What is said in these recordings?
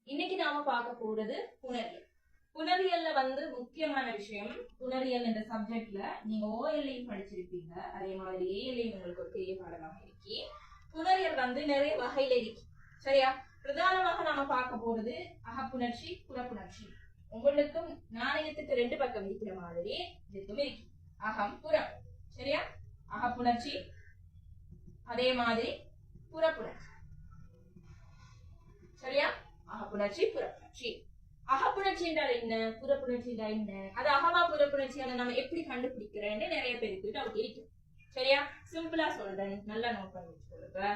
இன்னைக்கு நாம பார்க்க போறது புணரியல். புணரியல்ல முக்கியமான விஷயம், புணரியல் என்ற சப்ஜெக்ட்ல நீங்க ஓஎல்லையும் படிச்சிருப்பீங்க, அதே மாதிரி ஏஎல்லையும் உங்களுக்கு ஒரு பெரிய பாடமாக இருக்கு. புணரியல் நிறைய வகையில இருக்கு, சரியா? பிரதானமாக நாம பார்க்க போறது அகப்புணர்ச்சி, புறப்புணர்ச்சி. உங்களுக்கும் நாணயத்துக்கு ரெண்டு பக்கம் இருக்கிற மாதிரி இதுக்கும் இருக்கு, அகம் புறம், சரியா? அகப்புணர்ச்சி அதே மாதிரி புறப்புணர்ச்சி, சரியா? அகப்புணர்ச்சி, புறப்புணர்ச்சி. அகப்புணர்ச்சி என்றால் என்ன, புறப்புணர்ச்சி என்றால் என்ன, அது அகமா புறப்புணர்ச்சியான நம்ம எப்படி கண்டுபிடிக்கிறேன்னு நிறைய பேருக்கு டவுட் இருக்கு, சரியா? சிம்பிளா சொல்றேன், நல்லா நோட் பண்ணி வச்சுக்கோங்க.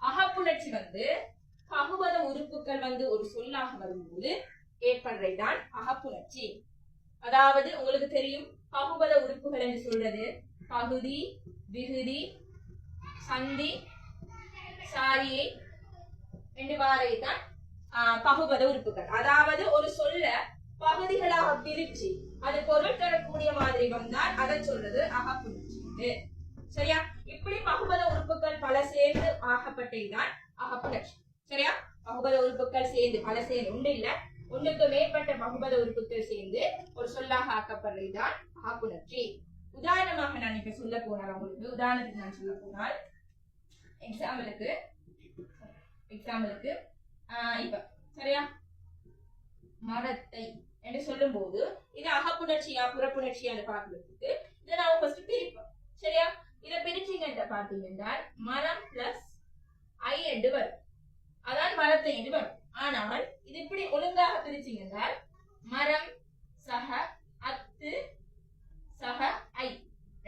அகப்புணர்ச்சி பகுபத உறுப்புகள் ஒரு சொல்லாக வரும்போது ஏற்படுறதுதான் அகப்புணர்ச்சி. அதாவது உங்களுக்கு தெரியும், பகுபத உறுப்புகள் என்று சொல்றது பகுதி, விகுதி, சந்தி, சாரியை என்று வாரைதான் பகுபத உறுப்புகள். அதாவது ஒரு சொல்ல பகுதிகளாக பிரிச்சு அது பொருள் தரக்கூடிய மாதிரி வந்தால் அதை சொல்றது அகப்புணர்ச்சி, சரியா? இப்படி பகுபத உறுப்புகள் பல சேர்ந்து ஆகப்பட்டதுதான் அகப்புணர்ச்சி, சரியா? பகுபத உறுப்புகள் சேர்ந்து பல சேர்ந்து ஒன்று இல்ல, ஒன்றுக்கு மேற்பட்ட பகுபத உறுப்புகள் சேர்ந்து ஒரு சொல்லாக ஆக்கப்படுறதுதான் அகப்புணர்ச்சி. உதாரணமாக நான் இப்ப சொல்ல போனால், உங்களுக்கு உதாரணத்துக்கு நான் சொல்ல போனால், எக்ஸாம்பிளுக்கு இப்ப சரியா, மரத்தை என்று சொல்லும் போது இது அகப்புணர்ச்சியா புறப்புணர்ச்சியான்னு பார்க்கிறதுக்கு இதை நான் ஃபர்ஸ்ட் பிரிப்போம், சரியா? இதை பிரிச்சிங்க பார்த்தீங்கன்னா மரம் பிளஸ் ஐ என்று வரும், அதான் மரத்தை என்று வரும். ஆனால் இது இப்படி ஒழுங்காக பிரிச்சிங்கன்னா மரம் சக அத்து சக ஐ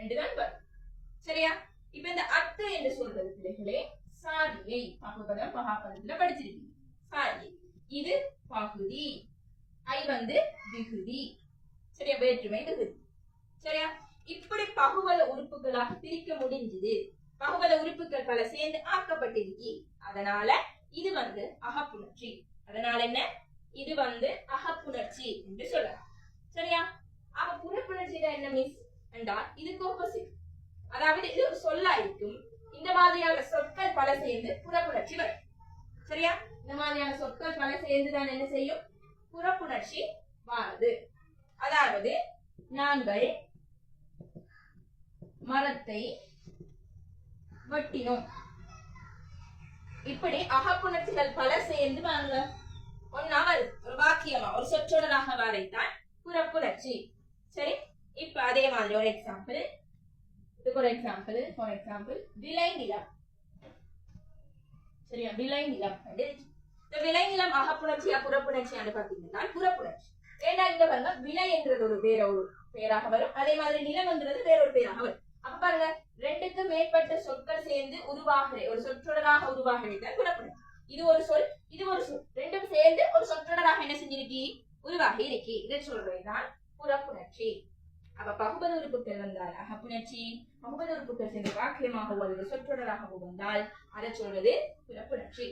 என்றுதான் வரும், சரியா? இப்ப இந்த அத்து என்று சொல்றது பிள்ளைகளே சாரியை, பகுபதம் பகாபதத்துல படிச்சிருக்கீங்க. சாரி இது பகுதி, ஐ விகுதி, சரியா? வேற்றுமை விகுதி, சரியா? இப்படி பகுபத உறுப்புகளாக பிரிக்க முடிஞ்சது. பகுபத உறுப்புகள் பல சேர்ந்து ஆக்கப்பட்டிருக்கு, அதனால இது அகப்புணர்ச்சி. அதனால என்ன, இது அகப்புணர்ச்சி என்று சொல்லலாம், சரியா? அப்ப புறப்புணர்ச்சியில என்ன மிஸ் என்றால் இதுக்கு ஆப்போசிட். அதாவது இது ஒரு சொல்லா இருக்கும், இந்த மாதிரியான சொற்கள் பல சேர்ந்து புறப்புணர்ச்சி வரும், சரியா? இந்த மாதிரியான சொற்கள் பல சேர்ந்துதான் என்ன செய்யும், புறப்புணர்ச்சி வாருது. அதாவது நாங்கள் மரத்தை வெட்டினோம், இப்படி அகப்புணர்ச்சிகள் பல சேர்ந்து வாங்க ஒன்னா வருது, ஒரு வாக்கியமா ஒரு சொற்றொடராக வரைத்தான் புறப்புணர்ச்சி, சரி? இப்ப அதே மாதிரி ஒரு எக்ஸாம்பிள், இதுக்கு ஒரு எக்ஸாம்பிள், ஃபார் எக்ஸாம்பிள் விளைநிலம், சரியா? விளைநிலம், இந்த விளைநிலம் அகப்புணர்ச்சியா புறப்புணர்ச்சியான்னு பாத்தீங்கன்னா புறப்புணர்ச்சி. ஏன்னா இங்க விளை என்றது ஒரு வேற ஒரு பேராக வரும், அதே மாதிரி நிலம் என்றது வேற ஒரு பேராக வரும். அப்ப பாருங்க, ரெண்டுக்கு மேற்பட்ட சொற்கள் சேர்ந்து உருவாகிற ஒரு சொற்றொடராக உருவாகிறது புறப்புணர்ச்சி. இது ஒரு சொல், இது ஒரு சொல், ரெண்டும் சேர்ந்து ஒரு சொற்றொடராக என்ன செஞ்சிருக்கி, உருவாகி இருக்கி, இதை சொல்றதுதான் புறப்புணர்ச்சி. அப்ப பகுபத உறுப்புகள் வந்தால் அகப்புணர்ச்சி, பகுபத உறுப்புகள் சேர்ந்து வாக்கியமாக ஒரு சொற்றொடராக வந்தால் அதை சொல்றது புறப்புணர்ச்சி.